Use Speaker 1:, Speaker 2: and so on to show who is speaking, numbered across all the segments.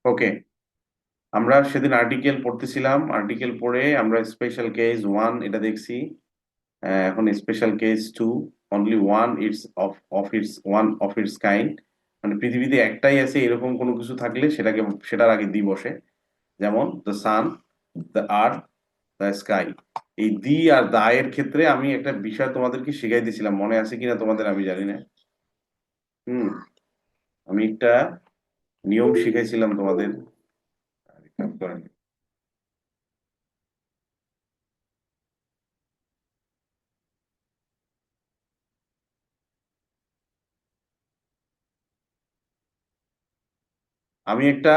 Speaker 1: ওকে, আমরা সেদিন article পড়তেছিলাম। Article পড়ে আমরা স্পেশাল কেস ওয়ান এটা দেখছি। এখন special case two, only one its of its one of its kind. মানে পৃথিবীতে একটাই আছে এরকম কোনো কিছু থাকলে সেটার আগে দি বসে। যেমন the sun, the earth, the sky. এই দি আর দা এর ক্ষেত্রে আমি একটা বিষয় তোমাদেরকে শিখাই দিয়েছিলাম, মনে আছে কিনা তোমাদের আমি জানি না। হুম, আমি একটা নিয়ম শিখাইছিলাম তোমাদের। খেয়াল করেন। আমি একটা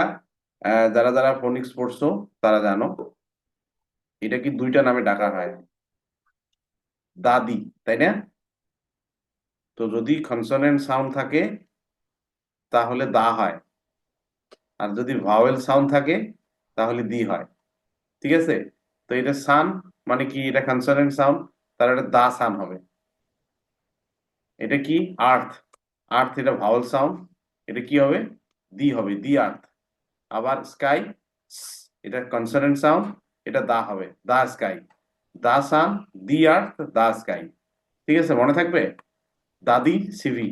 Speaker 1: যারা যারা ফোনিক্স পড়ছো তারা জানো এটা কি দুইটা নামে ডাকা হয়, দাদি, তাই না? তো যদি কনসোনেন্ট সাউন্ড থাকে তাহলে দা হয়, আর যদি ভাওয়েল সাউন্ড থাকে তাহলে দি হয়। ঠিক আছে? তো এটা সান মানে কি, এটা কনসোনেন্ট সাউন্ড, তার এটা দা সান হবে। এটা কি আর্থ, আর্থ এটা ভাওয়েল সাউন্ড, এটা কি হবে, দি হবে, দি আর্থ। আবার স্কাই, এটা কনসোনেন্ট সাউন্ড, এটা দা হবে, দা স্কাই। দা সান, দি আর্থ, দা স্কাই। ঠিক আছে, মনে থাকবে। দাদির সিভি,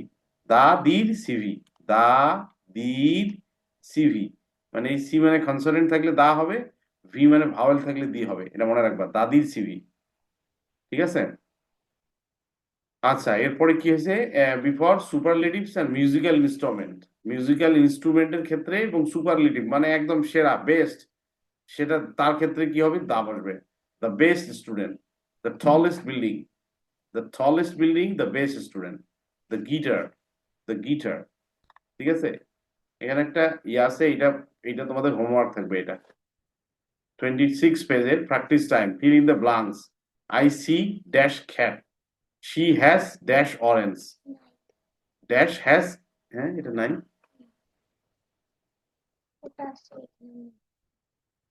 Speaker 1: দাদির সিভি, দাদির সিভি। মানে এই সি মানে কনসোনেন্ট থাকলে দা হবে, ভি মানে ভাওয়েল থাকলে দি হবে, এটা মনে রাখবা, দাদির সিভি। ঠিক আছে। আচ্ছা, এরপরে কি হয়েছে, before superlatives and musical instrument. Musical ইনস্ট্রুমেন্টের ক্ষেত্রে এবং সুপারলেটিভ মানে একদম সেরা বেস্ট, সেটা তার ক্ষেত্রে কি হবে, দা বসবে। The best student, the tallest building, the tallest building, the best student, the guitar, the guitar. ঠিক আছে। এখানে একটা ইয়ে আছে, এটা এটা তোমাদের হোমওয়ার্ক থাকবে। এটা 26 পেজের practice time, fill in the blanks. I see dash cat, she has dash orange, dash has, হ্যাঁ এটা নাই।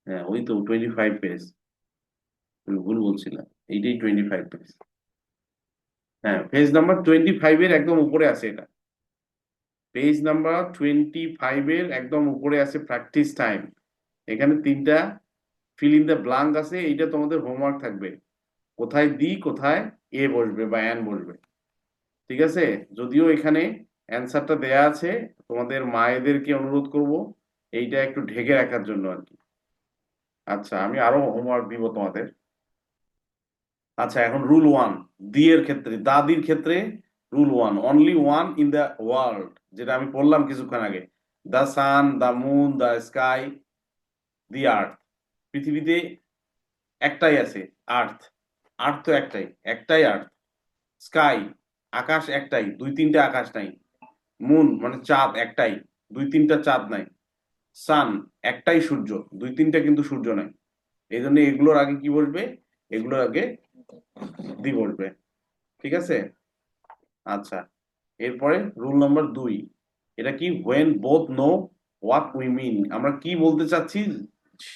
Speaker 1: হ্যাঁ ওই তো 25 পেজ, তুমি ভুল বলছিলাম, এইটাই 25 পেজ। হ্যাঁ, পেজ নাম্বার 25-এর একদম উপরে আছে এটা। পেজ নাম্বার 25-এর একদম উপরে আছে প্র্যাকটিস টাইম। এখানে তিনটা ফিল ইন দ্য ব্লাঙ্ক আছে, এইটা তোমাদের হোমওয়ার্ক থাকবে। কোথায় দি, কোথায় এ বসবে বা অ্যান বসবে। ঠিক আছে। যদিও এখানে অ্যান্সারটা দেয়া আছে, তোমাদের মায়েদেরকে অনুরোধ করব এইটা একটু ঢেকে রাখার জন্য আর কি। আচ্ছা, আমি আরো হোমওয়ার্ক দিব তোমাদের। আচ্ছা, এখন রুল ওয়ান, দি এর ক্ষেত্রে, দাদির ক্ষেত্রে। Rule one, only one in the world, যেটা আমি বললাম কিছুক্ষণ আগে। The sun, the moon, the sky, the earth. পৃথিবীতে একটাই আছে, আর্থ। আর্থ তো একটাই, একটাই আর্থ। স্কাই, আকাশ একটাই, দুই তিনটা আকাশ নাই। মুন মানে চাঁদ একটাই, দুই তিনটা চাঁদ নাই। সান, একটাই সূর্য, দুই তিনটা কিন্তু সূর্য নাই। এই জন্য এগুলোর আগে কি বসবে, এগুলোর আগে দি বসবে। ঠিক আছে। আচ্ছা, এরপরে রুল নাম্বার 2, এটা কি, when both know what we mean, আমরা কি বলতে চাচ্ছি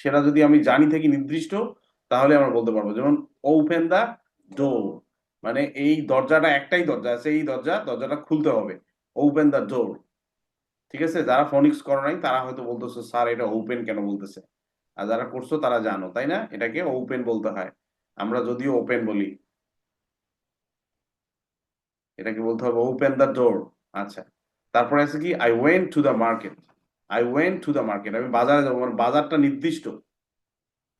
Speaker 1: সেটা যদি আমি জানি থাকি নির্দিষ্ট, তাহলে আমরা বলতে পারবো। যেমন ওপেন দা ডোর, মানে এই দরজাটা, একটাই দরজা আছে, এই দরজাটা খুলতে হবে, ওপেন দা ডোর। ঠিক আছে, যারা ফোনিক্স করো নাই তারা হয়তো বলতেছো স্যার এটা ওপেন কেন বলতেছে, আর যারা করছো তারা জানো তাই না, এটাকে ওপেন বলতে হয়। আমরা যদিও ওপেন বলি, এটাকে বলতে হবে ওপেন দ্য ডোর। আচ্ছা, তারপরে আছে কি, I went to the market. I went to the market, আমি বাজারে যাবো, মানে বাজারটা নির্দিষ্ট,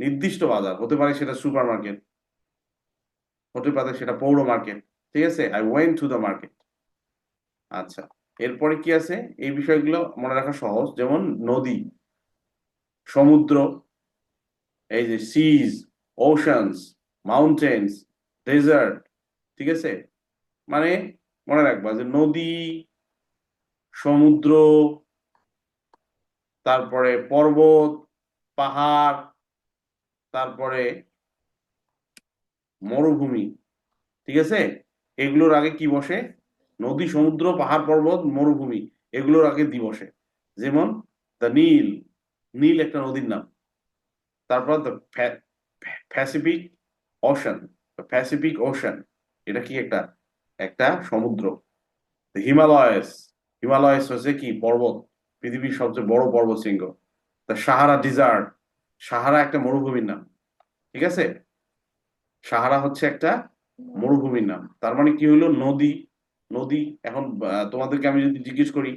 Speaker 1: নির্দিষ্ট বাজার হতে পারে, সেটা সুপার মার্কেট হতে পারে, সেটা পৌর মার্কেট। ঠিক আছে, I went to the market. আচ্ছা, এরপরে কি আছে, এই বিষয়গুলো মনে রাখা সহজ। যেমন নদী, সমুদ্র, এই যে সিজ, ওশানস, মাউন্টেন্স, ডেজার্ট। ঠিক আছে, মানে মনে রাখবা যে নদী, সমুদ্র, তারপরে পর্বত, পাহাড়, তারপরে মরুভূমি। ঠিক আছে, এগুলোর আগে কি বসে, নদী, সমুদ্র, পাহাড়, পর্বত, মরুভূমি, এগুলোর আগে দি বসে। যেমন দ্য নীল, নীল একটা নদীর নাম। তারপর the Pacific ocean, Pacific ocean, এটা কি একটা, একটা সমুদ্র। হিমালয়স, হিমালয়স হচ্ছে কি পর্বত, পৃথিবীর সবচেয়ে বড় পর্বত শৃঙ্গ। দ্য সাহারা ডিজার্ট, সাহারা একটা মরুভূমির নাম, ঠিক আছে? সাহারা হচ্ছে একটা মরুভূমির নাম, তার মানে কি হলো? নদী। নদী। এখন তোমাদেরকে আমি যদি জিজ্ঞেস করি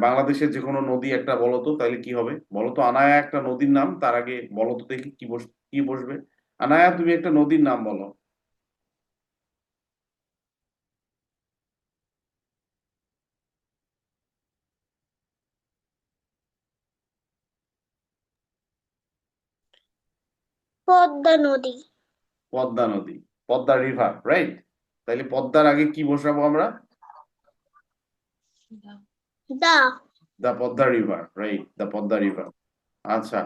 Speaker 1: বাংলাদেশের যে কোনো নদী একটা বলো তো, তাহলে কি হবে? বলো তো, আনায়া একটা নদীর নাম, তার আগে বলো তো দেখি কি বসবে। আনায়া, তুমি একটা নদীর নাম বলো।
Speaker 2: পদ্মা নদী।
Speaker 1: পদ্মা নদী, পদ্মা রিভার, রাইট? তাহলে পদ্মার আগে কি বসাবো আমরা?
Speaker 2: The.
Speaker 1: The Padma river, right, the Padma river. আচ্ছা,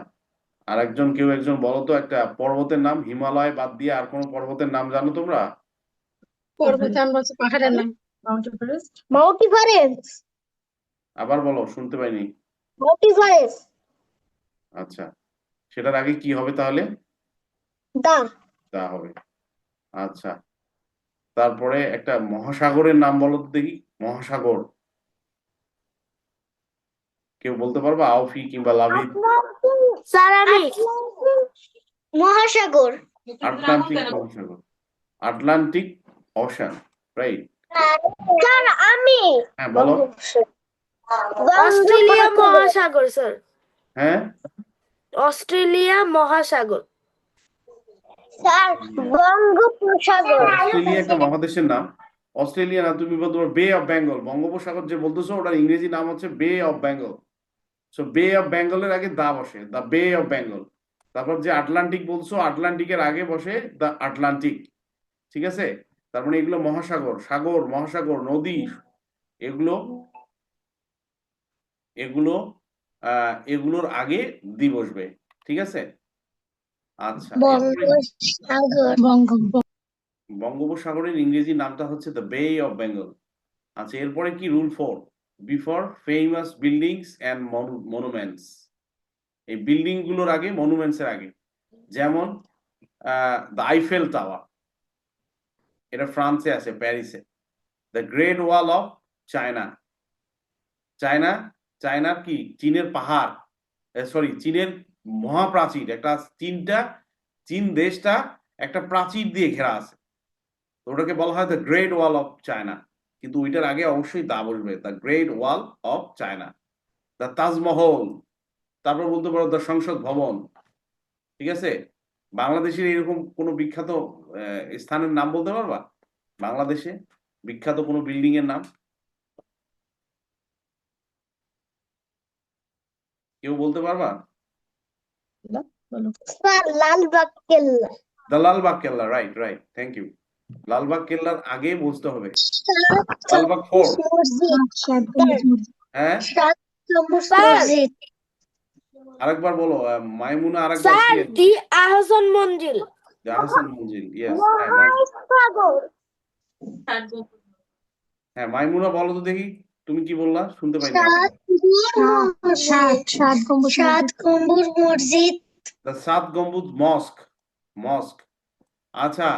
Speaker 1: আর কেউ একজন বলো তো একটা পর্বতের নাম, হিমালয় বাদ দিয়ে আর কোনো পর্বতের নাম জানো তোমরা?
Speaker 3: পর্বতান বলছে পাহাড়ের নাম মাউন্ট এভারেস্ট।
Speaker 2: Mount Everest.
Speaker 1: আবার বলো, শুনতে পাইনি।
Speaker 2: Mount Everest.
Speaker 1: আচ্ছা, সেটার আগে কি হবে তাহলে?
Speaker 2: দা।
Speaker 1: তা হবে। আচ্ছা, তারপরে একটা মহাসাগরের নাম বলো তো দেখি। মহাসাগর কেউ বলতে পারবা? আউফি কিংবা লাভি?
Speaker 2: স্যার আমি। মহাসাগর।
Speaker 1: আটলান্টিক মহাসাগর, আটলান্টিক ওশান, রাইট?
Speaker 2: স্যার আমি।
Speaker 1: হ্যাঁ বলো।
Speaker 2: অস্ট্রেলিয়া মহাসাগর স্যার।
Speaker 1: হ্যাঁ,
Speaker 2: অস্ট্রেলিয়া মহাসাগর। স্যার বঙ্গোপসাগর।
Speaker 1: অস্ট্রেলিয়া একটা মহাদেশের নাম। অস্ট্রেলিয়া না, তুমি বলতে পারো বে অফ বেঙ্গল। বঙ্গোপসাগর যে বলতেছো, ওটার ইংরেজি নাম হচ্ছে বে অফ বেঙ্গল। সো বে অফ বেঙ্গলের আগে দা বসে, দা বে অফ বেঙ্গল। তারপর যে আটলান্টিক বলছো, আটলান্টিকের আগে বসে দা আটলান্টিক, ঠিক আছে? তার মানে এগুলো মহাসাগর, সাগর, মহাসাগর, নদী, এগুলো এগুলো এগুলোর আগে দি বসবে, ঠিক আছে? আচ্ছা, এরপরে
Speaker 2: বঙ্গোপসাগর।
Speaker 1: বঙ্গোপসাগরের ইংরেজি নামটা হচ্ছে দ্য বে অফ বেঙ্গল। আচ্ছা, এরপরে কি rule 4, before famous buildings and monuments. এই বিল্ডিং গুলোর আগে, মনুমেন্টস এর আগে। যেমন দ্য আইফেল টাওয়ার, এটা ফ্রান্সে আছে, প্যারিসে। The great wall of China, China, চায়নার কি, চীনের পাহাড়, সরি, চীনের মহাপ্রাচীর একটা, চীন দেশটা একটা প্রাচীর দিয়ে ঘেরা আছে, তো ওটাকে বলা হয় the great wall of China. কিন্তু ওইটার আগে অবশ্যই দা বসবে, the great wall of China. The Taj Mahal, তারপর বলতে পারো দ্য সংসদ ভবন, ঠিক আছে? বাংলাদেশের এরকম কোন বিখ্যাত স্থানের নাম বলতে পারবা? বাংলাদেশে বিখ্যাত কোনো বিল্ডিং এর নাম কেউ বলতে পারবা?
Speaker 2: Sir Lalbagh Kella.
Speaker 1: The Lalbagh Kella, right, right, thank you. Lalbagh কেল্লার আগে বলতে হবে লালবাগ ফোর্ট। হ্যাঁ, আরেকবার বলো, মাইমুনা আরেকবার
Speaker 2: স্যার
Speaker 1: কি?
Speaker 2: দি আহসান মঞ্জিল।
Speaker 1: জাহাসান মঞ্জিল, ইয়েস। হ্যাঁ, মাইমুনা বলো তো দেখি, তুমি কি বললা? শুনতে পাইনি আমি।
Speaker 2: সাত গম্বুজ মসজিদ।
Speaker 1: দ্য সাত গম্বুজ মস্ক, মস্ক। আচ্ছা,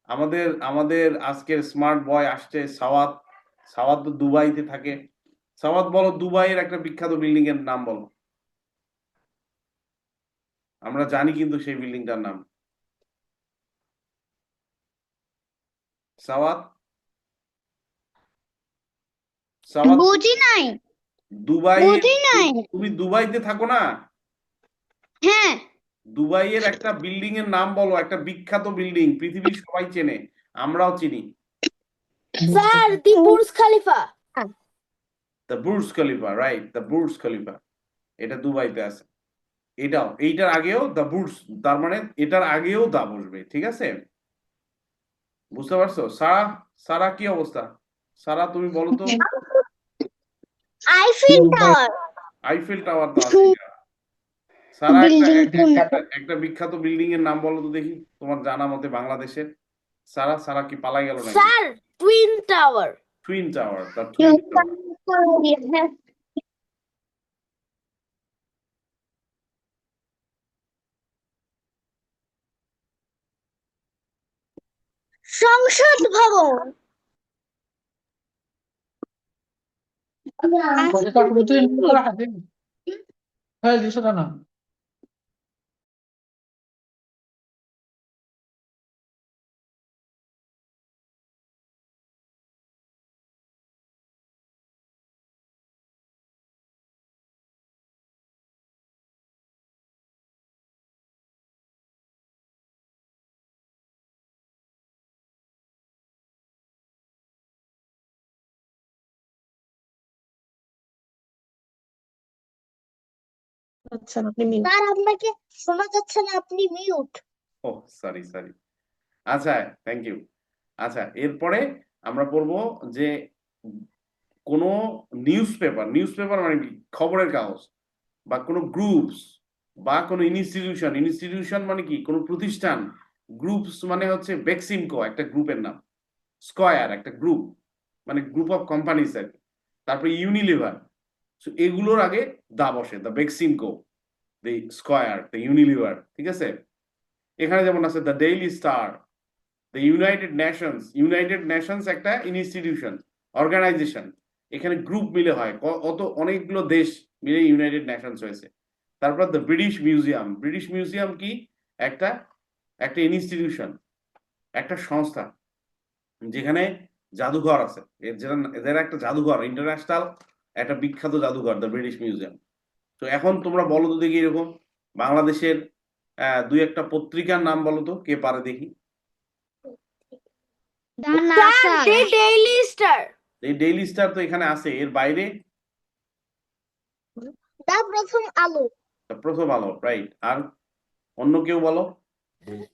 Speaker 1: আমাদের আমাদের আজকের স্মার্ট বয় আসছে সাওয়াত। সাওয়াত তো দুবাইতে থাকে। সাওয়াত বলো, দুবাইয়ের একটা বিখ্যাত বিল্ডিং এর নাম বলো। আমরা জানি কিন্তু সেই বিল্ডিংটার নাম। সাওয়াত, সাওয়াত,
Speaker 2: বুঝি নাই।
Speaker 1: দুবাই,
Speaker 2: বুঝি নাই।
Speaker 1: তুমি দুবাইতে থাকো না?
Speaker 2: হ্যাঁ।
Speaker 1: দুবাইয়ের একটা বিল্ডিং এর নাম বলো, একটা বিখ্যাত বিল্ডিং, পৃথিবীর সবাই চেনে, আমরাও চিনি।
Speaker 2: Sir the Burj Khalifa.
Speaker 1: The Burj Khalifa, right, the Burj Khalifa, এটা দুবাইতে আছে। এইটার আগেও দ্য বুর্জ, তার মানে এটার আগেও দা বসবে, ঠিক আছে? বুঝতে পারছো? সারা, সারা কি অবস্থা? সারা তুমি বলো তো।
Speaker 2: Eiffel tower.
Speaker 1: আইফেল টাওয়ার তো আছে। সারা একটা বিখ্যাত বিল্ডিং এর নাম বলো তো দেখি, তোমার জানা মতে বাংলাদেশের। সারা, সারা কি পালাই গেল নাকি?
Speaker 2: Sir twin tower.
Speaker 1: Twin tower, the twin tower.
Speaker 2: সংসদ ভবন।
Speaker 4: হ্যাঁ সেটা না।
Speaker 3: আচ্ছা আপনি মিউট।
Speaker 2: স্যার আপনাকে শোনা যাচ্ছে না, আপনি মিউট।
Speaker 1: ও সরি সরি, আচ্ছা থ্যাংক ইউ। আচ্ছা এরপরে আমরা পড়বো যে কোনো নিউজ পেপার মানে কি, খবরের কাগজ, বা কোনো গ্রুপস, বা কোনো ইনস্টিটিউশন মানে কি কোনো প্রতিষ্ঠান, গ্রুপস মানে হচ্ছে বেক্সিমকো একটা গ্রুপের নাম, স্কয়ার একটা গ্রুপ মানে গ্রুপ অফ কোম্পানিজ আর কি, তারপরে ইউনিলিভার, এগুলোর আগে দা বসে, the Beximco, the square, the Unilever, ঠিক আছে। এখানে যেমন আছে the Daily Star, the United Nations একটা ইনস্টিটিউশন, অর্গানাইজেশন, এখানে গ্রুপ মিলে হয়, অনেকগুলো দেশ মিলে ইউনাইটেড নেশনস হয়েছে। তারপর দ্য ব্রিটিশ মিউজিয়াম কি, একটা একটা ইনস্টিটিউশন, একটা সংস্থা, যেখানে জাদুঘর আছে, এদের একটা জাদুঘর, ইন্টারন্যাশনাল একটা বিখ্যাত জাদুঘর, দ্য ব্রিটিশ মিউজিয়াম। তো এখন তোমরা বলো তো দেখি এরকম বাংলাদেশের দুই একটা পত্রিকার নাম বলো তো, কে পারে দেখি।
Speaker 2: স্যার দ্য ডেইলি স্টার,
Speaker 1: এই ডেইলি স্টার তো এখানে আছে, এর বাইরে
Speaker 2: দ্য প্রথম আলো,
Speaker 1: প্রথম আলো, রাইট। আর অন্য কেউ বলো।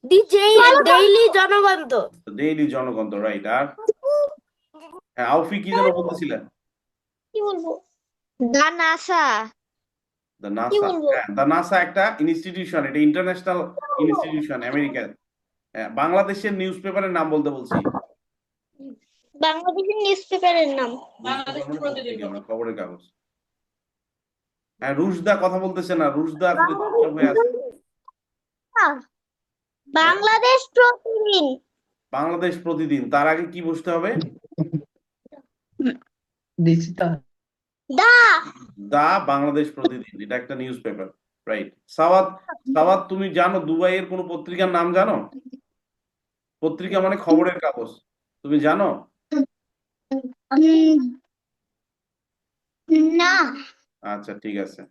Speaker 2: দি ডেইলি জনগণ,
Speaker 1: ডেইলি জনগণ, রাইট। আর হ্যাঁ, আউফি কি যেন বলতেছিলেন।
Speaker 2: কি বলবো, দ্য নাসা,
Speaker 1: দ্য
Speaker 2: কি
Speaker 1: নাসা,
Speaker 2: বলবো,
Speaker 1: হ্যাঁ দ্য নাসা একটা ইনস্টিটিউশন, এটা ইন্টারন্যাশনাল ইনস্টিটিউশন আমেরিকার। বাংলাদেশের নিউজ পেপারের নাম বলতে বলছি।
Speaker 2: বাংলাদেশের নিউজ পেপারের নাম,
Speaker 3: বাংলাদেশ প্রতিদিন।
Speaker 1: পত্রিকা, খবরের কাগজ। হ্যাঁ রুশদা কথা বলতেছে না, রুশদা আসলে চুপচাপ হয়ে আছে।
Speaker 2: বাংলাদেশ প্রতিদিন,
Speaker 1: বাংলাদেশ প্রতিদিন, তার আগে কি বসতে হবে,
Speaker 4: দিশিতা।
Speaker 2: দা,
Speaker 1: দা বাংলাদেশ প্রতিদিন, এটা একটা নিউজ পেপার, রাইট। সাওয়াত, সাওয়াত তুমি জানো দুবাইয়ের কোনো পত্রিকার নাম জানো? পত্রিকা মানে খবরের কাগজ, তুমি জানো?
Speaker 2: না,
Speaker 1: আচ্ছা ঠিক আছে।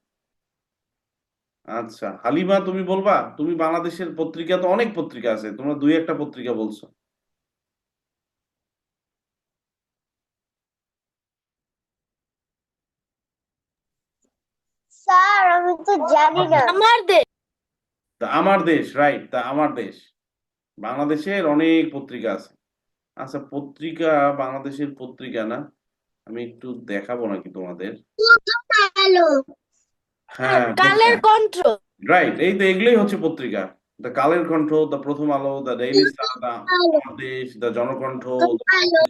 Speaker 1: আচ্ছা হালিমা তুমি বলবা, তুমি বাংলাদেশের পত্রিকা তো অনেক পত্রিকা আছে, তোমরা দুই একটা পত্রিকা বলছো।
Speaker 2: স্যার আমি তো জানি না, আমার দেশ,
Speaker 1: তা আমার দেশ, রাইট, তা আমার দেশ। বাংলাদেশের অনেক পত্রিকা আছে। আচ্ছা পত্রিকা, বাংলাদেশের পত্রিকা না, আমি একটু দেখাবো নাকি তোমাদের।
Speaker 2: কালো,
Speaker 1: হ্যাঁ
Speaker 2: কালের কণ্ঠ,
Speaker 1: রাইট, এই তো এগুলোই হচ্ছে পত্রিকা। The Kaler Kantho, the Prothom Alo, the Daily Star, the Bangladesh, the Janakantha,
Speaker 2: কালো,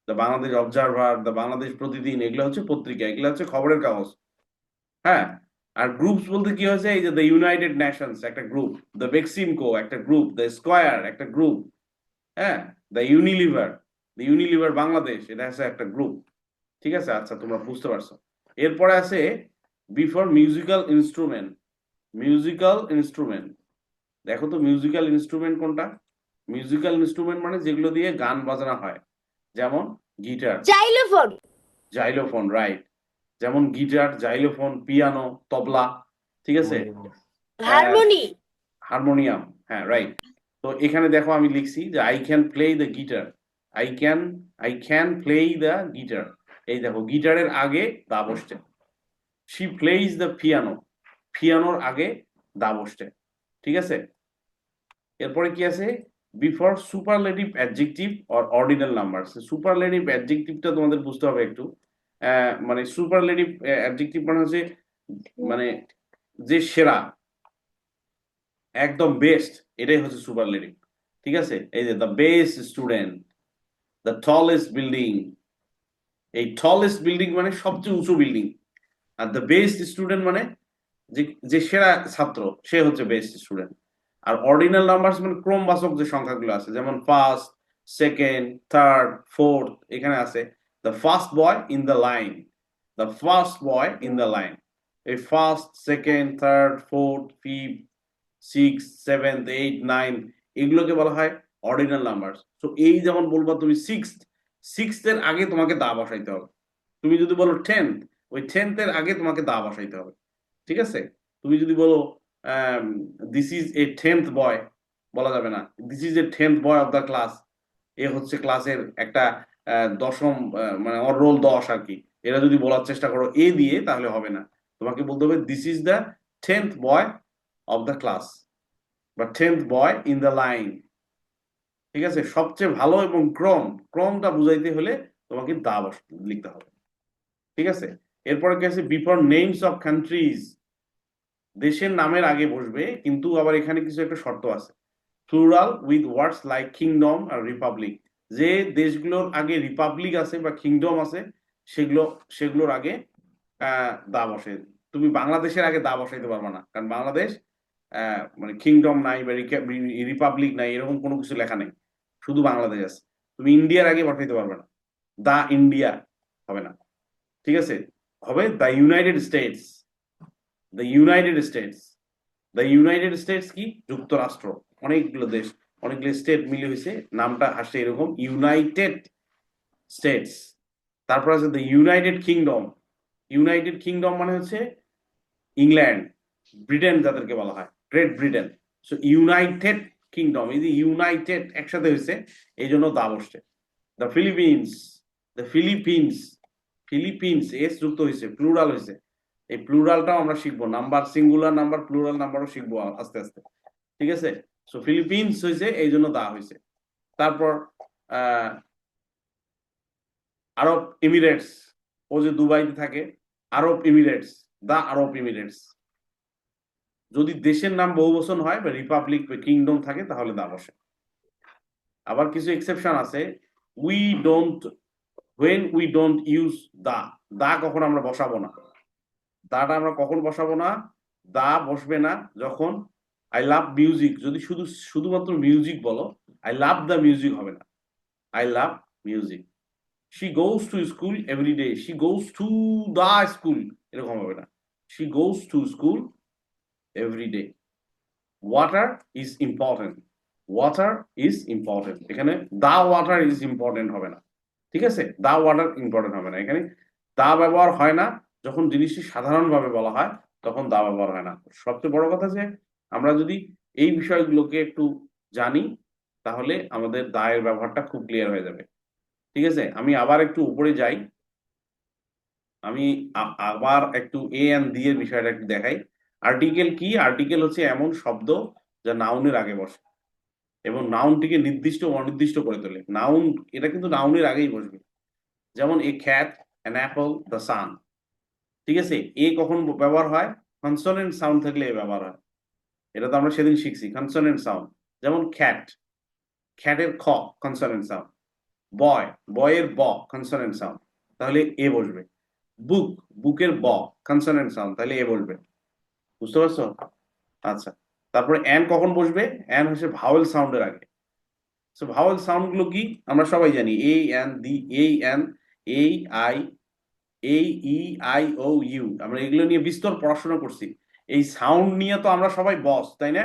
Speaker 1: the Bangladesh Observer, the Bangladesh Pratidin, এগুলো হচ্ছে পত্রিকা, এগুলো হচ্ছে খবরের কাগজ। হ্যাঁ, আর গ্রুপস বলতে কি হয়েছে, এই যে দ্য ইউনাইটেড নেশনস একটা গ্রুপ, দ্য বেক্সিমকো একটা গ্রুপ, দ্য স্কয়ার একটা গ্রুপ, হ্যাঁ, দ্য ইউনিলিভার বাংলাদেশ, এটা হচ্ছে একটা গ্রুপ। ঠিক আছে, আচ্ছা তোমরা বুঝতে পারছো। এরপরে আছে বিফোর মিউজিক্যাল ইনস্ট্রুমেন্ট। দেখো তো মিউজিক্যাল ইনস্ট্রুমেন্ট কোনটা? মিউজিক্যাল ইনস্ট্রুমেন্ট মানে যেগুলো দিয়ে গান বাজানো হয়, যেমন গিটার, জাইলোফোন, রাইট। যেমন গিটার, জাইলোফোন, পিয়ানো, তবলা, ঠিক আছে, হারমোনিয়াম, হ্যাঁ রাইট। তো এখানে দেখো আমি লিখছি যে I can play the guitar, I can play the guitar, এই দেখো গিটারের আগে দা বসছে। শি প্লেইজ দ্য পিয়ানো, পিয়ানোর আগে দা বসছে, ঠিক আছে। এরপরে কি আছে, before superlative adjective or ordinal number. Superlative অ্যাডজেক্টিভটা তোমাদের বুঝতে হবে একটু। মানে সুপারলেটিভ অ্যাডজেক্টিভ মানে হচ্ছে মানে যে সেরা, একদম বেস্ট, এটাই হচ্ছে সুপারলেটিভ, ঠিক আছে। এই যে the best student, the tallest building, এই টলেস্ট বিল্ডিং মানে সবচেয়ে উঁচু building, are the best student মানে যে যে সেরা ছাত্র, সে হচ্ছে বেস্ট স্টুডেন্ট। আর অর্ডিনাল নাম্বারস মানে ক্রমবাচক যে সংখ্যাগুলো আছে, যেমন ফার্স্ট, সেকেন্ড, থার্ড, ফোর্থ, এখানে আছে the first boy in the line, the first boy in the line, এই first, second, third, fourth, fifth, six, seventh, eight, nine, এগুলোকে বলা হয় অর্ডিনাল নাম্বার। তো এই যেমন বলবা তুমি সিক্সথ এর আগে তোমাকে দা বসাইতে হবে। তুমি যদি বলো 10th, ওই 10th এর আগে তোমাকে দা বসাইতে হবে, ঠিক আছে? তুমি যদি বলো দিস ইজ এ 10th বয়, বলা যাবে না this is a 10th boy of the class. এ হচ্ছে ক্লাসের একটা দশম, মানে ওর রোল 10 আর কি। এরা যদি বলার চেষ্টা করো এ দিয়ে, তাহলে হবে না। তোমাকে বলতে হবে this is the 10th boy of the class, বা 10th boy in the line, ঠিক আছে? সবচেয়ে ভালো এবং ক্রমটা বুঝাইতে হলে তোমাকে দা লিখতে হবে, ঠিক আছে? এরপরে কি আছে? বিফোর নেমস অফ কান্ট্রিজ, দেশের নামের আগে বসবে, কিন্তু আবার এখানে কিছু একটা শর্ত আছে। Plural with words like kingdom আর রিপাবলিক। যে দেশগুলোর আগে রিপাবলিক আছে বা কিংডম আছে, সেগুলোর আগে দা বসে। তুমি বাংলাদেশের আগে দা বসাইতে পারবে না, কারণ বাংলাদেশ মানে কিংডম নাই বা রিপাবলিক নাই, এরকম কোনো কিছু লেখা নেই, শুধু বাংলাদেশ আছে। তুমি ইন্ডিয়ার আগে বসাইতে পারবে না, দা ইন্ডিয়া হবে না, ঠিক আছে? হবে the United states. The United states, the United states কি? যুক্তরাষ্ট্র। অনেকগুলো দেশ, অনেকগুলো স্টেট মিলে হয়েছে, নামটা আসছে এরকম, ইউনাইটেড স্টেটস। তারপর আছে the United kingdom. United kingdom মানে হচ্ছে ইংল্যান্ড, ব্রিটেন যাদেরকে বলা হয়, great Britain. So United kingdom, এই যে ইউনাইটেড একসাথে হয়েছে, এই জন্য দা বসছে। The Philippines, the Philippines, Philippines S যুক্ত হয়েছে, প্লুরাল হয়েছে। এই প্লুরালটাও আমরা শিখবো, নাম্বার, সিঙ্গুলার নাম্বার, প্লুরাল নাম্বারও শিখবো আস্তে আস্তে, ঠিক আছে? সো ফিলিপিন্স হয়েছে, এই জন্য দা হয়েছে। তারপর আরব এমিরেটস, ও যে দুবাইতে থাকে, আরব এমিরেটস, দা আরব এমিরেটস। যদি দেশের নাম বহুবচন হয় বা রিপাবলিক বা কিংডম থাকে, তাহলে দা বসে। আবার কিছু এক্সেপশন আছে। We don't, when we don't use দা কখন আমরা বসাবো না। দাটা আমরা কখন বসাবো না? দা বসবে না যখন আই লাভ মিউজিক, যদি শুধুমাত্র মিউজিক বলো, আই লাভ দ্য মিউজিক হবে না, I love music. She goes to school every day, she goes to the school, এরকম হবে না, she goes to school every day. Water is important, water is important, এখানে the water is important হবে না, ঠিক আছে? দা ওয়াটার ইম্পর্টেন্ট হবে না। এখানে দা ব্যবহার হয় না যখন জিনিসটি সাধারণভাবে বলা হয়, তখন দা ব্যবহার হয় না। সবচেয়ে বড় কথা যে আমরা যদি এই বিষয়গুলোকে একটু জানি, তাহলে আমাদের দায়ের ব্যবহারটা খুব ক্লিয়ার হয়ে যাবে, ঠিক আছে? আমি আবার একটু উপরে যাই, আমি আবার একটু এ এন্ড দি এর বিষয়টা একটু দেখাই। আর্টিকেল কি? আর্টিকেল হচ্ছে এমন শব্দ যা নাউনের আগে বসে এবং নাউনটিকে নির্দিষ্ট ও অনির্দিষ্ট করে তোলে। নাউন, এটা কিন্তু নাউনের আগেই বসবে। যেমন এ খ্যাত, অ্যান অ্যাপল, দ্য সান, ঠিক আছে? এ কখন ব্যবহার হয়? কনসোনেন্ট সাউন্ড থাকলে এ ব্যবহার হয়। এটা তো আমরা সেদিন শিখছি, কনসোনেন্ট সাউন্ড। যেমন খ্যাট, খ্যাটের খ কনসোনেন্ট সাউন্ড। বয়, বয়ের ব কনসোনেন্ট সাউন্ড, তাহলে এ বসবে। বুক, বুকের ব কনসোনেন্ট সাউন্ড, তাহলে এ বসবে। বুঝতে পারছো? আচ্ছা, তারপরে অ্যান কখন বসবে? অ্যান হচ্ছে ভাওয়েল সাউন্ডের আগে। সো ভাওয়েল সাউন্ড গুলো কি আমরা সবাই জানি, a an the, a an, A I, A E I O U, আমরা এগুলো নিয়ে বিস্তর পড়াশোনা করছি। এই সাউন্ড নিয়ে তো আমরা সবাই বস, তাই না?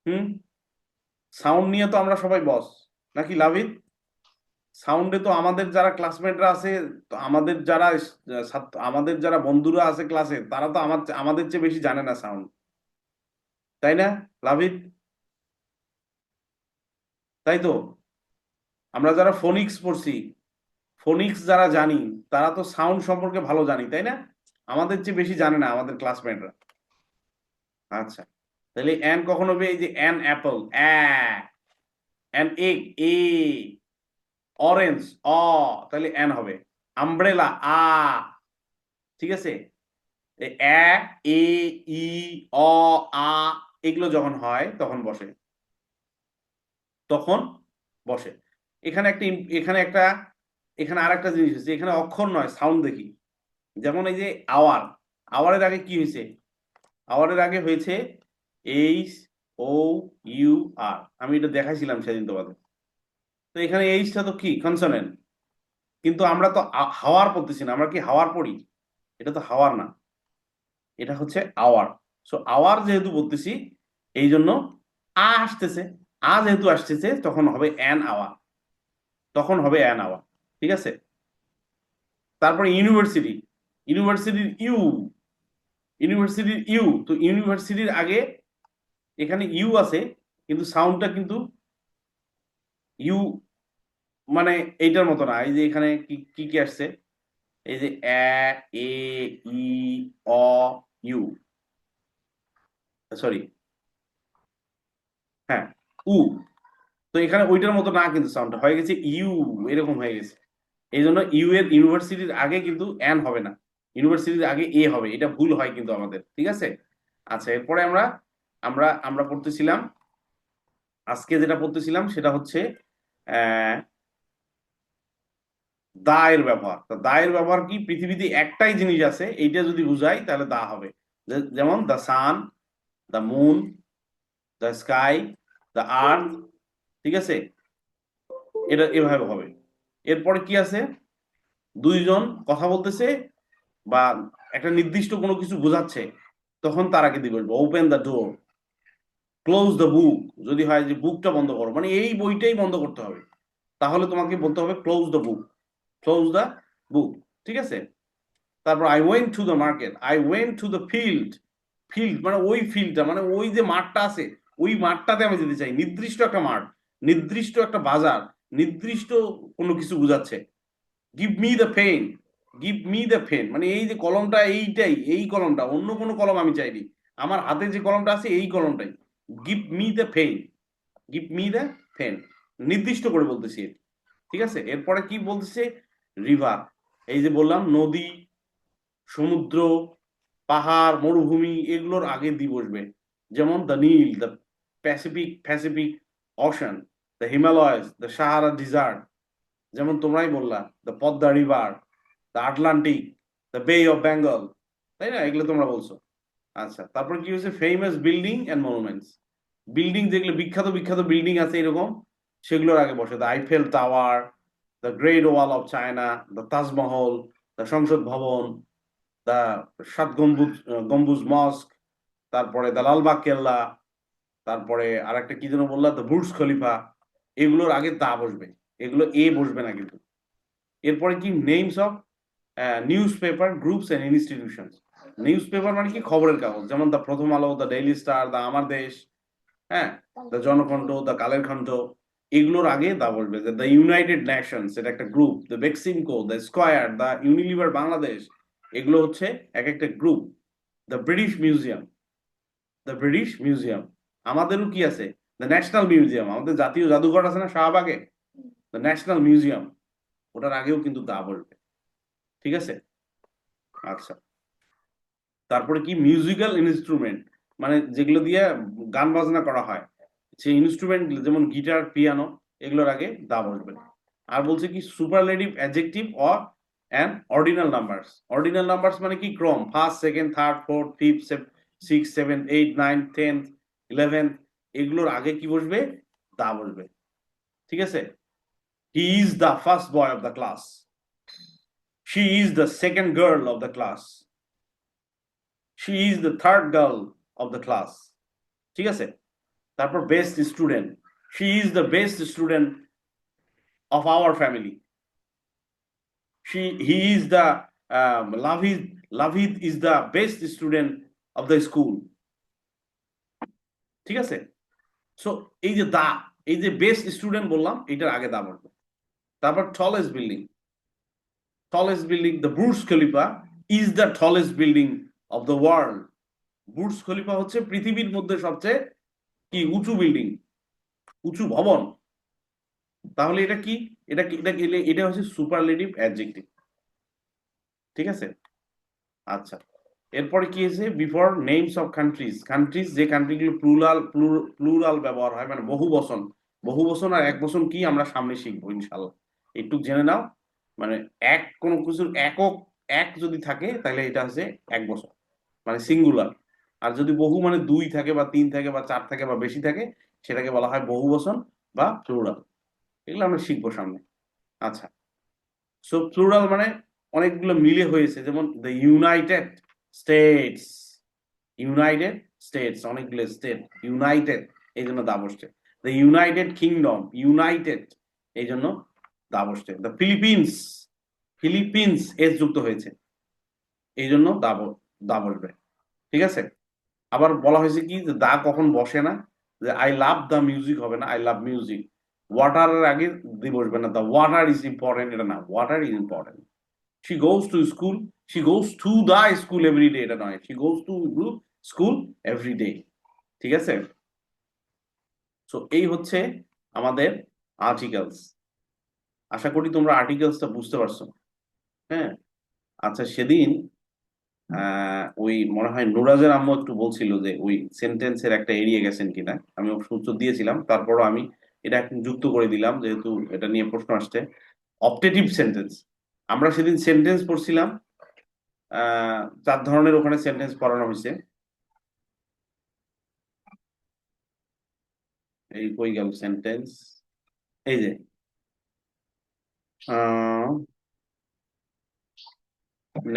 Speaker 1: হুম, সাউন্ড নিয়ে তো আমরা সবাই বস, নাকি লাভিত? সাউন্ডে তো আমাদের যারা ক্লাসমেটরা আছে, তো আমাদের যারা বন্ধুরা আছে ক্লাসে, তারা তো আমাদের চেয়ে বেশি জানে না সাউন্ড, তাই না লাভিত? তাই তো। আমরা যারা ফোনিক্স পড়ছি, ফোনিক্স যারা জানি, তারা তো সাউন্ড সম্পর্কে ভালো জানি, তাই না? আমাদের চেয়ে বেশি জানে না আমাদের ক্লাসমেটরা। আচ্ছা, তাহলে অ্যান কখন হবে? এই যে an apple, an egg, A, orange, অ, তাহলে অ্যান হবে। আমব্রেলা, আ, ঠিক আছে? এ, এ, ই, অ, আ, এগুলো যখন হয় তখন বসে, তখন বসে। এখানে আর একটা জিনিস হচ্ছে, এখানে অক্ষর নয় সাউন্ড দেখি। যেমন এই যে আওয়ার, আওয়ারের আগে কি হয়েছে? আওয়ারের আগে হয়েছে এইচ ও ইউ আর, আমি এটা দেখাইছিলাম সেদিন তোমাদের। তো এখানে এইচটা তো কি কনসোনেন্ট, কিন্তু আমরা তো হাওয়ার পড়তেছি না, আমরা কি হাওয়ার পড়ি? এটা তো হাওয়ার না, এটা হচ্ছে আওয়ার। সো আওয়ার যেহেতু বলতেছি এই জন্য আসতেছে, যেহেতু আসতেছে তখন হবে অ্যান আওয়ার, তখন হবে অ্যান আওয়ার। ঠিক আছে, তারপরে ইউনিভার্সিটি, ইউনিভার্সিটির ইউ, ইউনিভার্সিটির ইউ, তো ইউনিভার্সিটির আগে এখানে ইউ আছে, কিন্তু সাউন্ডটা কিন্তু ইউ মানে এইটার মতো না। এই যে এখানে কি কি কি আসছে, এই যে এ ই অ ইউ, সরি, হ্যাঁ, উ, তো এখানে ওইটার মতো না, কিন্তু সাউন্ডটা হয়ে গেছে ইউ, এরকম হয়ে গেছে। এই জন্য ইউ এর ইউনিভার্সিটির আগে কিন্তু এন হবে না, ইউনিভার্সিটির আগে এ হবে, এটা ভুল হয় কিন্তু আমাদের। ঠিক আছে, আচ্ছা এরপরে আমরা আমরা আমরা পড়তেছিলাম, আজকে যেটা পড়তেছিলাম সেটা হচ্ছে আহ দা এর ব্যবহার। তো দা এর ব্যবহার কি, পৃথিবীতে একটাই জিনিস আছে এইটা যদি বুঝাই তাহলে দা হবে। যেমন the sun, the moon, the sky, the earth. ঠিক আছে, এটা এভাবে হবে। এরপরে কি আছে, দুইজন কথা বলতেছে বা একটা নির্দিষ্ট কোনো কিছু বোঝাচ্ছে, তখন তারাকে দিয়ে বলবো open the door, close the book, যদি হয় যে বুকটা বন্ধ করো, মানে এই বইটাই বন্ধ করতে হবে, তাহলে তোমাকে বলতে হবে close the book, close the book. ঠিক আছে, তারপর I went to the market, I went to the field, field মানে ওই ফিল্ডটা, মানে ওই যে মাঠটা আছে ওই মাঠটাতে আমি যেতে চাই, নির্দিষ্ট একটা মাঠ, নির্দিষ্ট একটা বাজার, নির্দিষ্ট কোনো কিছু বোঝাচ্ছে। Give me the pen, give me the pen মানে এই যে কলমটা এইটাই, এই কলমটা, অন্য কোনো কলম আমি চাইনি, আমার হাতে যে কলমটা আছে এই কলমটাই। Give me the pen, give me the pen, নির্দিষ্ট করে বলতেছি। ঠিক আছে, এরপরে কি বলতেছে, রিভার, এই যে বললাম নদী, সমুদ্র, পাহাড়, মরুভূমি, এগুলোর আগে দি বসবে। যেমন the Nile, the Pacific, Pacific ocean, the Himalayas, the Sahara desert, যেমন তোমরাই বললা the Padma river, the Atlantic, the bay of Bengal, তাই না, এগুলো তোমরা বলছো। আচ্ছা, তারপর কি হচ্ছে, famous building and monuments, building যেগুলো বিখ্যাত বিখ্যাত বিল্ডিং আছে এরকম, সেগুলোর আগে বসে, the Eiffel tower, the great wall of China, the Taj Mahal, the Sansad Bhavan, the সাত গম্বুজ গম্বুজ মস্ক, তারপরে দ্য লালবাগ কেল্লা, তারপরে আরেকটা কি যেন বললা, দ্য বুর্জ খলিফা, এগুলোর আগে দা বসবে, এগুলো এ বসবে না কিন্তু। এরপরে কি, names of newspaper groups and institution, newspaper মানে কি, খবরের কাগজ, যেমন the Prothom Alo, the Daily Star, the আমার দেশ, হ্যাঁ, দ্য জনকণ্ঠ, দ্য কালের কণ্ঠ, এগুলোর আগে দা বসবে। দ্য ইউনাইটেড নেশনস, এটা একটা group, the Beximco, the square, the Unilever Bangladesh, এগুলো হচ্ছে এক একটা group. The British museum, the British museum, আমাদেরও কি আছে, দ্য ন্যাশনাল মিউজিয়াম, আমাদের জাতীয় জাদুঘর আছে না শাহবাগে, দ্য ন্যাশনাল মিউজিয়াম, ওটার আগেও কিন্তু দা বসবে। ঠিক আছে, আচ্ছা, তারপরে কি, মিউজিক্যাল ইনস্ট্রুমেন্ট, মানে যেগুলো দিয়ে গান বাজনা করা হয়, সেই ইনস্ট্রুমেন্ট যেমন গিটার, পিয়ানো, এগুলোর আগে দা বসবে। আর বলছে কি, superlative adjective or and ordinal numbers, ordinal numbers মানে কি, ক্রম, first, second, third, fourth, fifth, six, seven, eight, nine, 10th, 11th, এগুলোর আগে কি বসবে, দা বসবে। ঠিক আছে, he is the first boy of the class, she is the second girl of the class, she is the third girl of the class. ঠিক আছে, তারপর best student, she is the best student of our family, he is the লাভিদ is the best student of the school. ঠিক আছে, so এই যে দা, এই যে বেস্ট স্টুডেন্ট বললাম, এটার আগে দা বলবো। তারপর tallest building, tallest building, the Burj Khalifa is the tallest building of the world, Burj Khalifa হচ্ছে পৃথিবীর মধ্যে সবচেয়ে কি উঁচু বিল্ডিং, উঁচু ভবন। তাহলে এটা কি, এটা কি, এটা হচ্ছে সুপারলেটিভ অ্যাডজেক্টিভ। ঠিক আছে, আচ্ছা, এরপরে কি আছে, before names of countries, countries যে কান্ট্রিগুলো প্লুরাল, প্লুরাল ব্যবহার হয়, মানে বহু বচন, বহু বচন আর এক বচন কি আমরা সামনে শিখবো ইনশাল্লাহ, একটু জেনে নাও। মানে এক কোন কিছুর একক, এক যদি থাকে তাহলে এটা হচ্ছে এক বচন, মানে সিঙ্গুলার। আর যদি বহু মানে দুই থাকে বা তিন থাকে বা চার থাকে বা বেশি থাকে, সেটাকে বলা হয় বহু বচন বা প্লুরাল। এগুলো আমরা শিখবো সামনে। আচ্ছা, সো প্লুরাল মানে অনেকগুলো মিলে হয়েছে, যেমন the United states, United states, অনেকগুলো স্টেট, ইউনাইটেড, এই জন্য দা বসছে। দ্য ইউনাইটেড কিংডম, ইউনাইটেড, এই জন্য দা বসছে। দ্য ফিলিপিন্স, ফিলিপিন্স এস যুক্ত হয়েছে, এই জন্য দা বসবে। ঠিক আছে। আবার বলা হয়েছে কি যে দা কখন বসে না, যে আই লাভ দ্য মিউজিক হবে না, আই লাভ মিউজিক। ওয়াটারের আগে দি বসবে না, দ্য ওয়াটার ইজ ইম্পর্টেন্ট, এটা না, water is important. she goes to school, she goes to the school every day, এটা নয়, she goes to school every day। ঠিক আছে। সো এই হচ্ছে আমাদের আর্টিকেলস। আশা করি তোমরা আর্টিকেলসটা বুঝতে পারছো। হ্যাঁ। আচ্ছা, সেদিন ওই মনে হয় নুরাজের আম্মু একটু বলছিল যে ওই সেন্টেন্সের একটা এড়িয়ে গেছেন কিনা, আমি অবশ্য উত্তর দিয়েছিলাম, তারপরও আমি এটা এখন যুক্ত করে দিলাম যেহেতু এটা নিয়ে প্রশ্ন আসছে। অপটেটিভ সেন্টেন্স, আমরা সেদিন সেন্টেন্স পড়ছিলাম, 4 ধরনের ওখানে সেন্টেন্স পড়ানো হয়েছে। এই কই গেল সেন্টেন্স, এই যে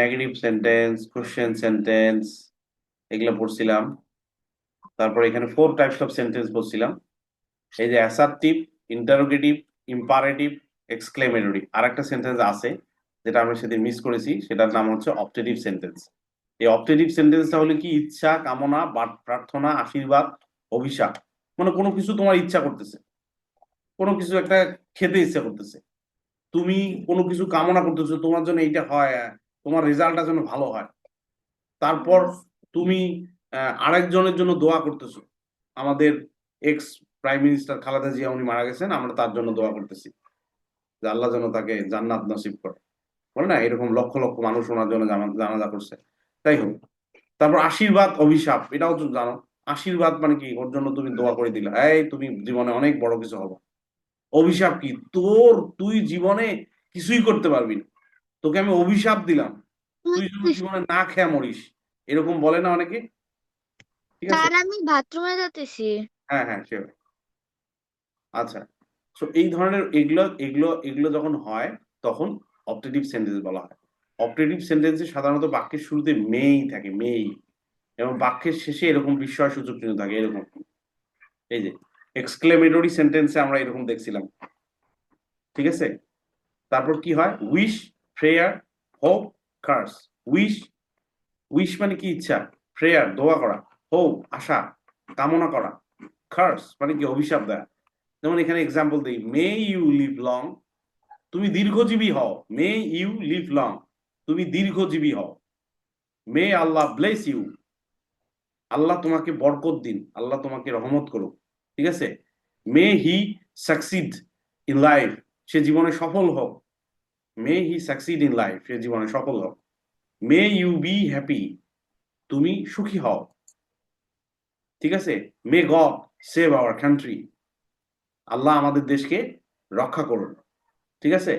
Speaker 1: নেগেটিভ সেন্টেন্স, কোশ্চেন সেন্টেন্স, এগুলো পড়ছিলাম। তারপর এখানে 4 টাইপস অফ সেন্টেন্স পড়ছিলাম। এই যে অ্যাসার্টিভ, ইন্টারোগেটিভ, ইম্পারেটিভ, এক্সক্লেমেটরি। আর একটা সেন্টেন্স আছে যেটা আমরা সেদিন মিস করেছি, সেটার নাম হচ্ছে অপটেটিভ সেন্টেন্স। এই অপটেটিভ সেন্টেন্সটা হলো কি, ইচ্ছা, কামনা, প্রার্থনা, আশীর্বাদ, অভিশাপ। মানে কোনো কিছু তোমার ইচ্ছা করতেছে, কোনো কিছু একটা খেতে ইচ্ছা করতেছে, তুমি কোনো কিছু কামনা করতেছো তোমার জন্য এইটা হয়, তোমার রেজাল্টটা যেন ভালো হয়। তারপর তুমি আরেকজনের জন্য দোয়া করতেছো, আমাদের x prime minister Khaleda Zia উনি মারা গেছেন, আমরা তার জন্য দোয়া করতেছি যে আল্লাহ যেন তাকে জান্নাত নসিব করে, বলে না, এরকম লক্ষ লক্ষ মানুষ ওনার জন্য জানাজা করছে। তাই হোক। তারপর আশীর্বাদ, অভিশাপ, এটাও তো জানো। আশীর্বাদ মানে কি, ওর জন্য তুমি দোয়া করে দিলে, এই তুমি জীবনে অনেক বড় কিছু হবে। অভিশাপ কি, তুই জীবনে কিছুই করতে পারবি না, তোকে আমি অভিশাপ দিলাম, তুই যেন জীবনে না খেয়ে মরিস, এরকম বলে না অনেকে। ঠিক আছে।
Speaker 2: স্যার আমি বাথরুমে যাচ্ছি।
Speaker 1: হ্যাঁ হ্যাঁ, সে। আচ্ছা। তো এই ধরনের এগুলো এগুলো এগুলো যখন হয় তখন অপটেটিভ সেন্টেন্স বলা হয়। অপটেটিভ সেন্টেন্সে সাধারণত বাক্যের শুরুতে মেই থাকে, মেই, এবং বাক্যের শেষে এরকম বিস্ময় সূচক চিহ্ন থাকে, এরকম। এই যে এক্সক্লেমেটরি সেন্টেন্সে আমরা এরকম দেখছিলাম। ঠিক আছে। তারপর কি হয়, wish, prayer, hope, curse. Wish, wish মানে কি, ইচ্ছা। প্রেয়ার, দোয়া করা। হোপ, আশা, কামনা করা। কার্স মানে কি, অভিশাপ দেয়া। যেমন এখানে এক্সাম্পল দিই, মে ইউ লিভ লং, তুমি দীর্ঘজীবী হও। মে ইউ লিভ লং, তুমি দীর্ঘজীবী হও। মে আল্লাহ ব্লেস ইউ, আল্লাহ তোমাকে বরকত দিন, আল্লাহ তোমাকে রহমত করুক। ঠিক আছে। মে হি সাকসিড ইন লাইফ, সে জীবনে সফল হোক। মে হি সাকসিড ইন লাইফ, সে জীবনে সফল হোক। মে ইউ বি হ্যাপি, তুমি সুখী হও। ঠিক আছে। May God save our country, Allah আমাদের দেশকে রক্ষা করুন। ঠিক আছে।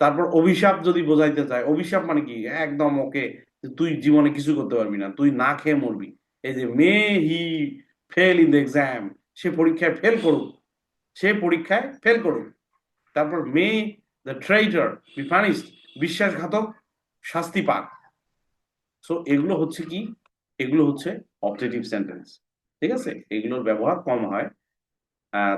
Speaker 1: তারপর অভিশাপ যদি বোঝাইতে চায়, অভিশাপ মানে কি, একদম ওকে, তুই জীবনে কিছু করতে পারবি না, তুই না খেয়ে মরবি। এই যে মে হি ফেল ইন দ্য এক্সাম, সে পরীক্ষায় ফেল করুক, সে পরীক্ষায় ফেল করুক। তারপর মে দ্য ট্রেইটর বি পানিশড, বিশ্বাসঘাতক শাস্তি পাক। সো এগুলো হচ্ছে কি, এগুলো হচ্ছে অবজেক্টিভ সেন্টেন্স। ঠিক আছে। এগুলোর ব্যবহার কম হয়।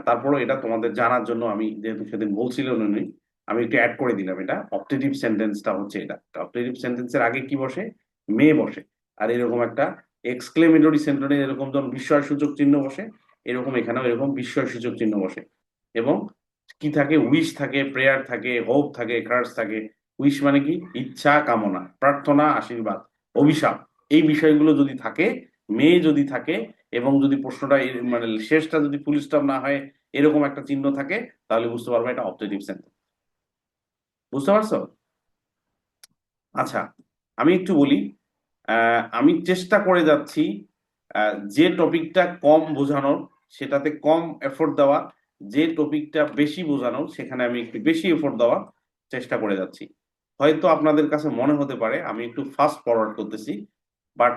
Speaker 1: তারপরে এটা তোমাদের জানার জন্য আমি যেহেতু সেদিন বলছিলেন উনি, আমি একটু অ্যাড করে দিলাম। এটা অপটেটিভ সেন্টেন্সটা হচ্ছে, এটা অপটেটিভ সেন্টেন্সের আগে কি বসে, মে বসে। আর এরকম একটা এক্সক্লেমেটরি সেন্টেন্সে এরকম যখন বিস্ময় সূচক চিহ্ন বসে, এরকম এখানেও এরকম বিস্ময় সূচক চিহ্ন বসে। এবং কি থাকে, উইশ থাকে, প্রেয়ার থাকে, হোপ থাকে, কার্স থাকে। উইশ মানে কি, ইচ্ছা, কামনা, প্রার্থনা, আশীর্বাদ, অভিশাপ, এই বিষয়গুলো যদি থাকে, মে যদি থাকে, এবং যদি প্রশ্নটা মানে শেষটা যদি ফুল স্টপ না হয়, এরকম একটা চিহ্ন থাকে, তাহলে বুঝতে পারবো এটা অবজেক্টিভ সেন্টেন্স। বুঝতে পারছো? আচ্ছা, আমি একটু বলি। আমি চেষ্টা করে যাচ্ছি যে টপিকটা কম বোঝানোর সেটাতে কম এফোর্ট দেওয়া, যে টপিকটা বেশি বোঝানোর সেখানে আমি একটু বেশি এফোর্ট দেওয়ার চেষ্টা করে যাচ্ছি। হয়তো আপনাদের কাছে মনে হতে পারে আমি একটু ফাস্ট ফরওয়ার্ড করতেছি, বাট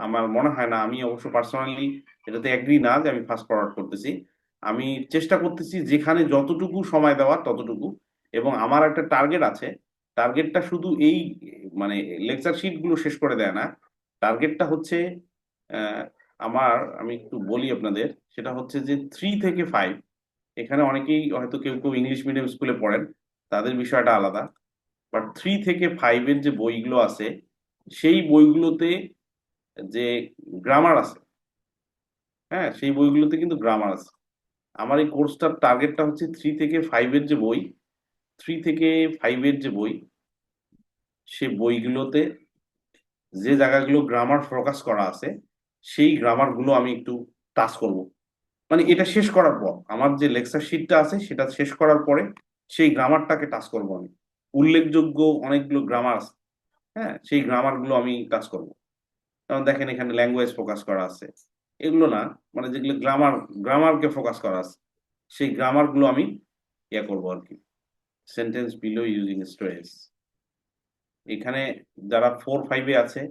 Speaker 1: আমার মনে হয় না, আমি অবশ্য পার্সোনালি এটাতে এগ্রি না যে আমি ফাস্ট ফরওয়ার্ড করতেছি। আমি চেষ্টা করতেছি যেখানে যতটুকু সময় দেওয়ার ততটুকু, এবং আমার একটা টার্গেট আছে টার্গেটটা শুধু এই মানে লেকচার শিট গুলো শেষ করে দেয় না, টার্গেটটা হচ্ছে আমি একটু বলি আপনাদের, সেটা হচ্ছে যে 3 থেকে 5, এখানে অনেকেই হয়তো কেউ কেউ ইংলিশ মিডিয়াম স্কুলে পড়েন, তাদের বিষয়টা আলাদা। বাট 3 থেকে 5 এর যে বইগুলো আছে, সেই বইগুলোতে যে গ্রামার আছে, হ্যাঁ সেই বইগুলোতে কিন্তু গ্রামার আছে। আমার এই কোর্সটার টার্গেটটা হচ্ছে 3 থেকে 5 এর যে বই, 3 থেকে 5 এর যে বই, সে বইগুলোতে যে জায়গাগুলো গ্রামার ফোকাস করা আছে, সেই গ্রামার গুলো আমি একটু টাচ করব। মানে এটা শেষ করার পর, আমার যে লেকচার শিটটা আছে সেটা শেষ করার পরে সেই গ্রামারটাকে টাচ করব আমি। উল্লেখযোগ্য অনেকগুলো গ্রামার আছে, হ্যাঁ সেই গ্রামার গুলো আমি টাচ করব। যেমন দেখেন এখানে ল্যাঙ্গুয়েজ ফোকাস করা আছে, এগুলো না, মানে যেগুলো গ্রামারকে ফোকাস করা আছে, সেই গ্রামার গুলো আমি ইয়ে করবো আর কি। সেন্টেন্স বিলো ইউজিং স্ট্রেস, এখানে যারা 4-5-এ আছে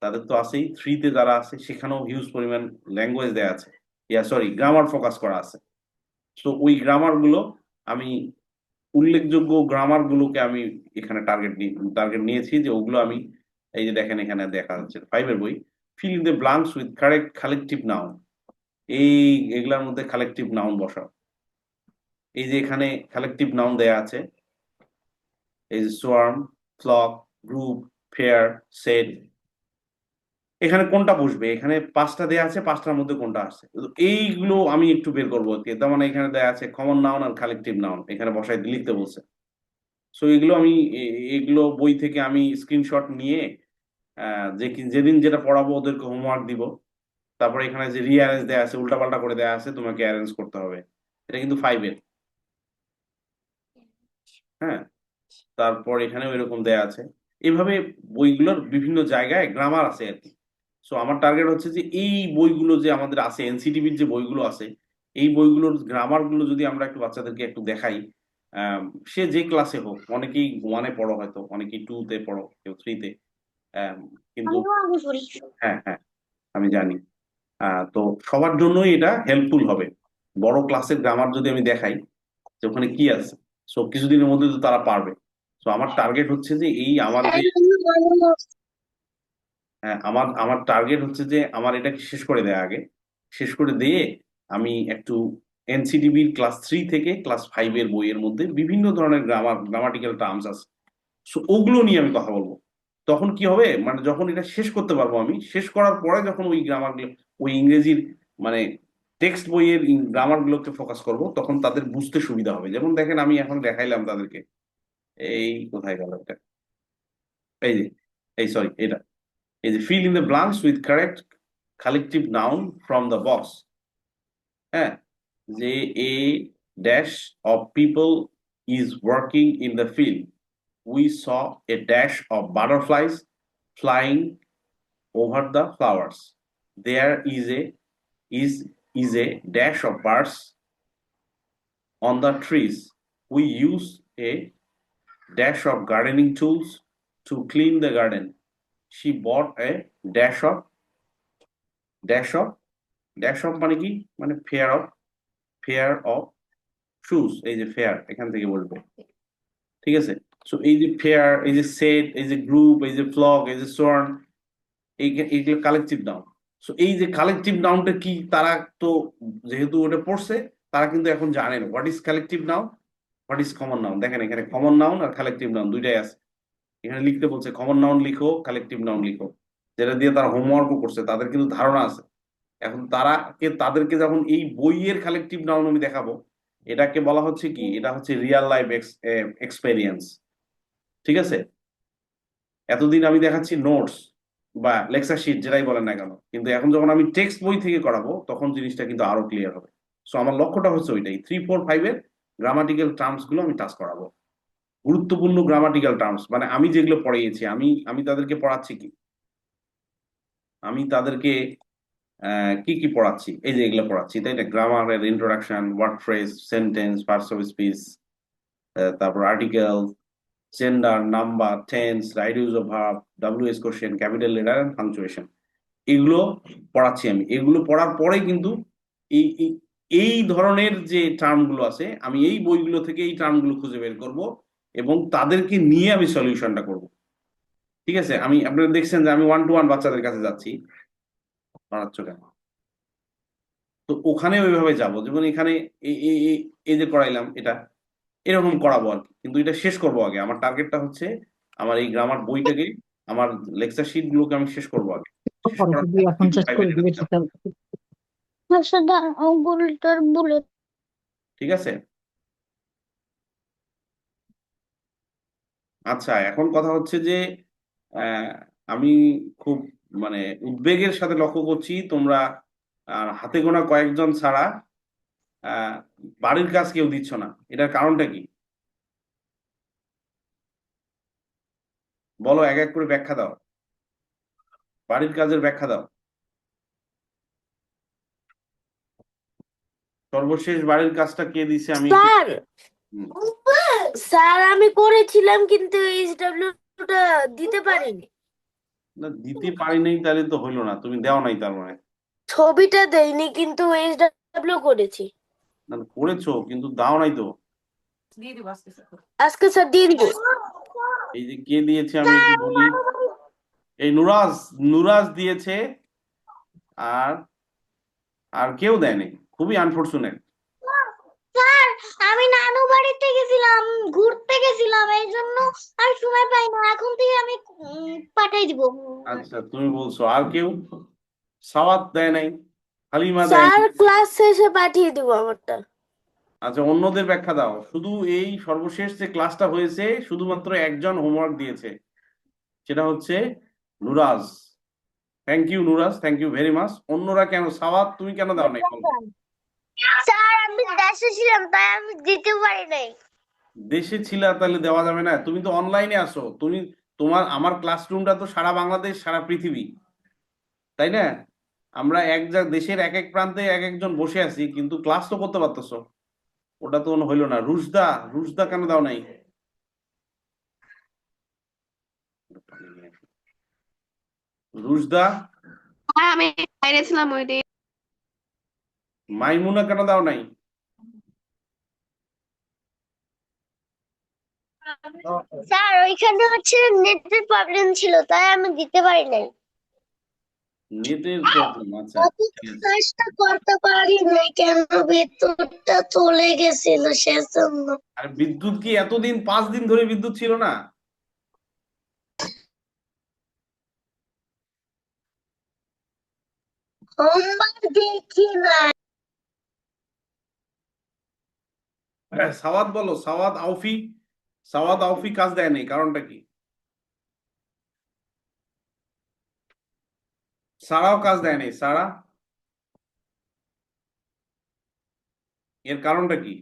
Speaker 1: তাদের তো আছেই, 3-তে যারা আছে সেখানেও হিউজ পরিমাণ ল্যাঙ্গুয়েজ দেয়া আছে, সরি গ্রামার ফোকাস করা আছে। তো ওই গ্রামার গুলো আমি, উল্লেখযোগ্য গ্রামার গুলোকে আমি এখানে টার্গেট নিয়েছি, যে ওগুলো আমি, এই যে দেখেন এখানে দেখা যাচ্ছে 5-এর বই, feel in the blanks with correct collective noun. এই এগুলার মধ্যে কালেকটিভ নাউন বসাও। এই যে এখানে কালেকটিভ নাউন দেয়া আছে, এই যে swarm, flock, group, fair, set, এখানে কোনটা বসবে? এখানে 5টা দেয়া আছে, 5টার মধ্যে কোনটা আছে, এইগুলো আমি একটু বের করবো আর কি। তার মানে এখানে দেয়া আছে কমন নাউন আর কালেকটিভ নাউন, এখানে বসাই লিখতে বলছে। সো এগুলো আমি এগুলো বই থেকে আমি স্ক্রিনশট নিয়ে যেদিন যেটা পড়াবো ওদেরকে হোমওয়ার্ক দিব। তারপরে এখানে যে রিঅ্যারেঞ্জ দেয়া আছে, উল্টাপাল্টা করে দেয়া আছে, তোমাকে অ্যারেঞ্জ করতে হবে। এটা কিন্তু 5-এর, হ্যাঁ। তারপর এখানেও এরকম দেয়া আছে। এইভাবে বইগুলোর বিভিন্ন জায়গায় গ্রামার আছে আর কি। সো আমার টার্গেট হচ্ছে যে এই বইগুলো যে আমাদের আছে, এনসিটিভির যে বইগুলো আছে, এই বইগুলোর গ্রামার গুলো যদি আমরা একটু বাচ্চাদেরকে একটু দেখাই, আহ, সে যে ক্লাসে হোক, অনেকেই 1-এ পড়ো, হয়তো অনেকেই 2-তে পড়ো, কেউ 3-তে, কিন্তু হ্যাঁ হ্যাঁ আমি জানি। তো সবার জন্যই এটা হেল্পফুল হবে। বড় ক্লাসের গ্রামার যদি আমি দেখাই যে ওখানে কি আছে, সো কিছুদিনের মধ্যে তো তারা পারবে। তো আমার টার্গেট হচ্ছে যে এই আমার যে, হ্যাঁ আমার আমার টার্গেট হচ্ছে যে আমার এটা শেষ করে দেয়া আগে, শেষ করে দিয়ে আমি একটু এনসিডিবির ক্লাস 3 থেকে ক্লাস 5-এর বইয়ের মধ্যে বিভিন্ন ধরনের গ্রামাটিক্যাল টার্মস আছে, সো ওগুলো নিয়ে আমি কথা বলবো। তখন কি হবে, মানে যখন এটা শেষ করতে পারবো, আমি শেষ করার পরে যখন ওই গ্রামারগুলো, ওই ইংরেজির মানে টেক্সট বইয়ের গ্রামার গুলোকে ফোকাস করব, তখন তাদের বুঝতে সুবিধা হবে। যেমন দেখেন আমি এখন দেখাইলাম তাদেরকে, এই কোথায় গেল এটা, এই যে, এই সরি এটা, এই যে fill in the blanks with correct collective noun from the box, হ্যাঁ, যে a dash of people is working in the field, we saw a dash of butterflies flying over the flowers, there is a dash of birds on the trees, we use a dash of gardening tools to clean the garden, she bought a dash of dash of dash of মানে কি, মানে fair of shoes, এই যে fair এখান থেকে বলবে, ঠিক আছে। সো এই যে ফেয়ার, এই যে সেট, এই যে গ্রুপ, এই যে ফ্লক, এই যে সোয়ার্ম, এইগুলো কালেকটিভ নাউন। সো এই যে কালেকটিভ নাউনটা কি, তারা তো যেহেতু ওটা পড়ছে, তারা কিন্তু এখন জানে না what is collective noun, what is common noun. দেখেন এখানে কমন নাউন আর কালেকটিভ নাউন দুইটাই আছে। এখানে লিখতে বলছে কমন নাউন লিখো, কালেকটিভ নাউন লিখো, যেটা দিয়ে তারা হোমওয়ার্কও করছে, তাদের কিন্তু ধারণা আছে। এখন তাদেরকে যখন এই বইয়ের কালেকটিভ নাউন আমি দেখাবো, এটাকে বলা হচ্ছে কি, এটা হচ্ছে রিয়েল লাইফ এক্সপেরিয়েন্স, ঠিক আছে। এতদিন আমি দেখাচ্ছি নোটস বা লেকচার শিট যেটাই বলেন না কেন, কিন্তু এখন যখন আমি টেক্সট বই থেকে করাবো তখন জিনিসটা কিন্তু আরো ক্লিয়ার হবে। সো আমার লক্ষ্যটা হচ্ছে ওইটাই, 3-4-5-এর গ্রামাটিক্যাল টার্মস গুলো আমি টাচ করাবো। গুরুত্বপূর্ণ গ্রামাটিক্যাল টার্মস, মানে আমি যেগুলো পড়িয়েছি, আমি আমি তাদেরকে পড়াচ্ছি কি, আমি তাদেরকে কি কি পড়াচ্ছি, এই যে এগুলো পড়াচ্ছি, তাই না, গ্রামারের introduction, word phrase, sentence, parts of speech, তারপর article, gender, number, tense, right use of verb, WH question, capital letter and punctuation, এগুলো পড়াচ্ছি আমি। এগুলো পড়ার পরে কিন্তু এই এই ধরনের যে টার্ম গুলো আছে, আমি এই বইগুলো থেকে এই টার্ম গুলো খুঁজে বের করব, এবং তাদেরকে নিয়ে আমি সলিউশনটা করব। ঠিক আছে, আমি আপনারা দেখছেন যে আমি 1 to 1 বাচ্চাদের কাছে যাচ্ছি, পড়াচ্ছ কেন? তো ওখানে ওইভাবে যাব, যেমন এখানে এই যে করাইলাম এটা এরকম করাবো আর কি, কিন্তু এটা শেষ করবো আগে। আমার টার্গেটটা হচ্ছে আমার এই গ্রামার বইটাকে, আমার লেকচার শিট গুলোকে আমি শেষ করবো আগে। শেষ
Speaker 3: পরে
Speaker 1: করার
Speaker 3: যদি
Speaker 1: পর
Speaker 3: এখন শেষ
Speaker 1: 25
Speaker 3: করে
Speaker 1: এটা
Speaker 3: দিবে
Speaker 1: দিতে হবে।
Speaker 3: সেটা
Speaker 2: আসলে ওগুলোর বলে
Speaker 1: ঠিক আছে। আচ্ছা, এখন কথা হচ্ছে যে আহ, আমি খুব মানে উদ্বেগের সাথে লক্ষ্য করছি তোমরা হাতে গোনা কয়েকজন ছাড়া আহ, বাড়ির কাজ কেউ দিচ্ছ না। এটার কারণটা কি? বলো, এক এক করে ব্যাখ্যা দাও, বাড়ির কাজের ব্যাখ্যা দাও। সর্বশেষ বাড়ির কাজটা কে দিছে আমি একটু
Speaker 2: স্যার
Speaker 1: হুম,
Speaker 2: স্যার আমি করেছিলাম কিন্তু এইচডব্লিউ টা দিতে পারিনি।
Speaker 1: না দিতে পারি নাই তাহলে তো হইলো না, তুমি দেও নাই তার মানে।
Speaker 2: ছবিটা দেইনি কিন্তু এইচডব্লিউ করেছি।
Speaker 1: না করেছো কিন্তু দাও নাই তো।
Speaker 2: আজকে স্যার দিয়ে দিব।
Speaker 1: এই যে কে দিয়েছে আমি একটু বলি, এই নুরাজ, নুরাজ দিয়েছে। আর আর কেউ দেয়নি, খুবই আনফরচুনেট।
Speaker 2: স্যার আমি নানু বাড়িতে গেছিলাম, ঘুরতে গেছিলাম, এই জন্য আর সময় পাই না। এখন থেকে আমি পাঠাই দিব।
Speaker 1: আচ্ছা তুমি বলছো, আর কেউ? সাওয়াত দেয় নাই, হালিমা দেয়
Speaker 2: স্যার
Speaker 1: নাই।
Speaker 2: ক্লাস শেষে পাঠিয়ে দিব আমারটা।
Speaker 1: আচ্ছা অন্যদের ব্যাখ্যা দাও। শুধু এই সর্বশেষ যে ক্লাসটা হয়েছে শুধুমাত্র একজন হোমওয়ার্ক দিয়েছে, সেটা হচ্ছে Nuraj. Thank you Nuraj, thank you very much. অন্যরা কেন? সাওয়াত তুমি কেন দাও নাই বলো?
Speaker 2: স্যার আমি দেশে ছিলাম তাই আমি দিতে পারি নাই।
Speaker 1: দেশে ছিলা তাহলে দেওয়া যাবে না? তুমি তো অনলাইনে আসো, তুমি আমার ক্লাসরুমটা তো সারা বাংলাদেশ সারা পৃথিবী, তাই না? আমরা দেশের এক এক প্রান্তে এক একজন বসে আছি, কিন্তু ক্লাস তো করতে পারতেছো। ওটা তো হইলো না। রুশদা, রুশদা কেন দাও নাই? রুশদা,
Speaker 4: হ্যাঁ আমি বাইরে ছিলাম ওই দিন।
Speaker 1: মাইমুনা কেন দাও নাই?
Speaker 2: স্যার ওইখানে হচ্ছে নেটের প্রবলেম ছিল তাই আমি দিতে পারি নাই।
Speaker 1: নেটের প্রবলেম, আচ্ছা
Speaker 2: অফিস
Speaker 1: ঠিক আছে।
Speaker 2: কাজটা করতে পারি নাই কেন বিদ্যুৎটা চলে গেছিল সেজন্য।
Speaker 1: আর বিদ্যুৎ কি এতদিন, 5 দিন ধরে বিদ্যুৎ ছিল না?
Speaker 2: হোমওয়ার্ক দেখি না।
Speaker 1: সাওয়াত বলো, সাওয়াত আউফি, সাওয়াত আউফি কাজ দেয় নাই, কারণটা কি? সারাও কাজ দেয় নাই, সারা, এর কারণটা কি?